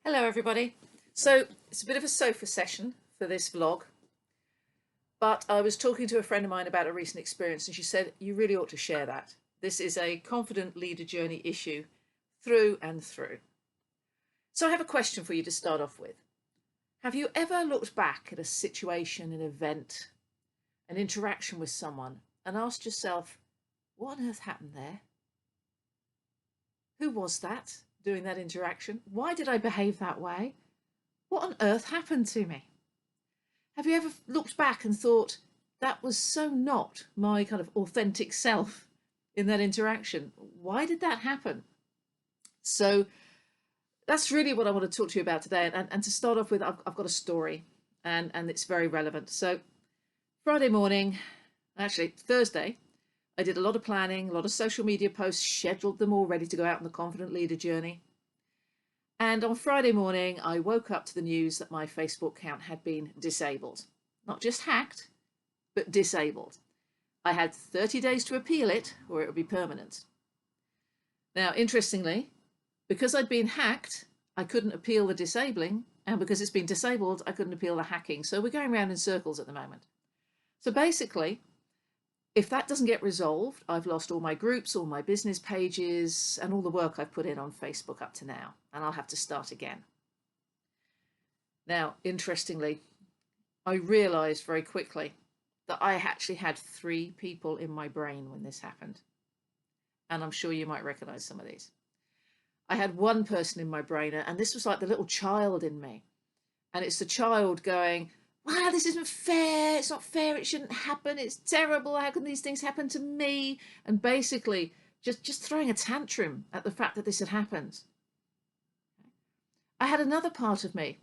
Hello everybody. So it's a bit of a sofa session for this vlog, but I was talking to a friend of mine about a recent experience and she said, you really ought to share that. This is a confident leader journey issue through and through. So I have a question for you to start off with. Have you ever looked back at a situation, an event, an interaction with someone and asked yourself, what on earth happened there? Who was that doing that interaction? Why did I behave that way? What on earth happened to me? Have you ever looked back and thought, that was so not my kind of authentic self in that interaction? Why did that happen? So that's really what I want to talk to you about today. And to start off with, I've got a story and it's very relevant. So Friday morning, actually Thursday, I did a lot of planning, a lot of social media posts, scheduled them all ready to go out on the Confident Leader journey. And on Friday morning, I woke up to the news that my Facebook account had been disabled. Not just hacked, but disabled. I had 30 days to appeal it, or it would be permanent. Now, interestingly, because I'd been hacked, I couldn't appeal the disabling, and because it's been disabled, I couldn't appeal the hacking. So we're going around in circles at the moment. So basically, if that doesn't get resolved, I've lost all my groups, all my business pages, and all the work I've put in on Facebook up to now, and I'll have to start again. Now, interestingly, I realized very quickly that I actually had 3 people in my brain when this happened. And I'm sure you might recognize some of these. I had one person in my brain, and this was like the little child in me. And it's the child going, wow, this isn't fair. It's not fair. It shouldn't happen. It's terrible. How can these things happen to me? And basically just throwing a tantrum at the fact that this had happened. I had another part of me,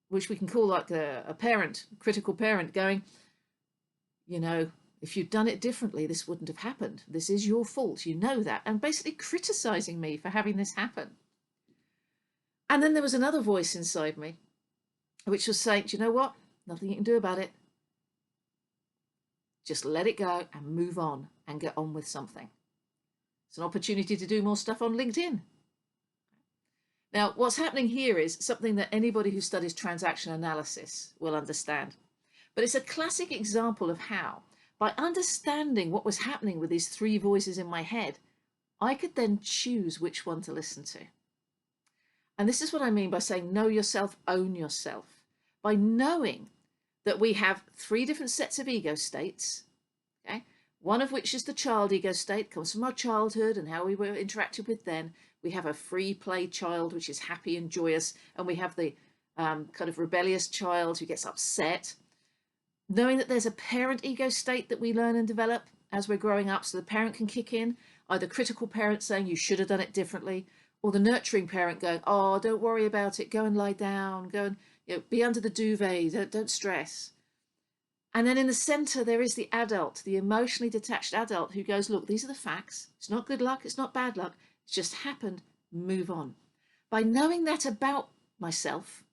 which we can call like a parent, critical parent, going, you know, if you'd done it differently, this wouldn't have happened. This is your fault. You know that. And basically criticizing me for having this happen. And then there was another voice inside me, which was saying, do you know what? Nothing you can do about it. Just let it go and move on and get on with something. It's an opportunity to do more stuff on LinkedIn. Now, what's happening here is something that anybody who studies transaction analysis will understand. But it's a classic example of how, by understanding what was happening with these 3 voices in my head, I could then choose which one to listen to. And this is what I mean by saying know yourself, own yourself. By knowing that we have 3 different sets of ego states, okay? One of which is the child ego state, comes from our childhood and how we were interacted with then. We have a free play child, which is happy and joyous. And we have the kind of rebellious child who gets upset. Knowing that there's a parent ego state that we learn and develop as we're growing up. So the parent can kick in, either critical parent saying you should have done it differently, or the nurturing parent going, oh, don't worry about it, go and lie down, go and be under the duvet, don't stress. And then in the center, there is the adult, the emotionally detached adult who goes, look, these are the facts. It's not good luck, it's not bad luck. It's just happened, move on. By knowing that about myself,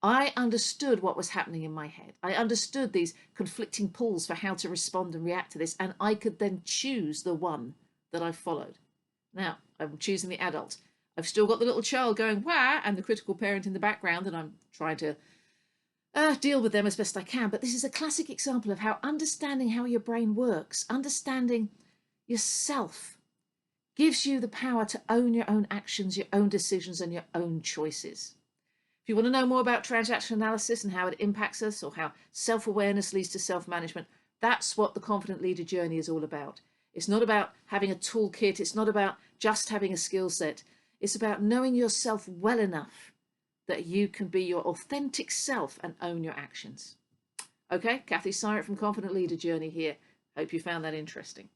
I understood what was happening in my head. I understood these conflicting pulls for how to respond and react to this, and I could then choose the one that I followed. Now, I'm choosing the adult. I've still got the little child going, wah, and the critical parent in the background, and I'm trying to deal with them as best I can. But this is a classic example of how understanding how your brain works, understanding yourself, gives you the power to own your own actions, your own decisions, and your own choices. If you want to know more about transaction analysis and how it impacts us, or how self-awareness leads to self-management, that's what the Confident Leader journey is all about. It's not about having a toolkit. It's not about just having a skill set. It's about knowing yourself well enough that you can be your authentic self and own your actions. Okay, Kathy Syrett from Confident Leader Journey here. Hope you found that interesting.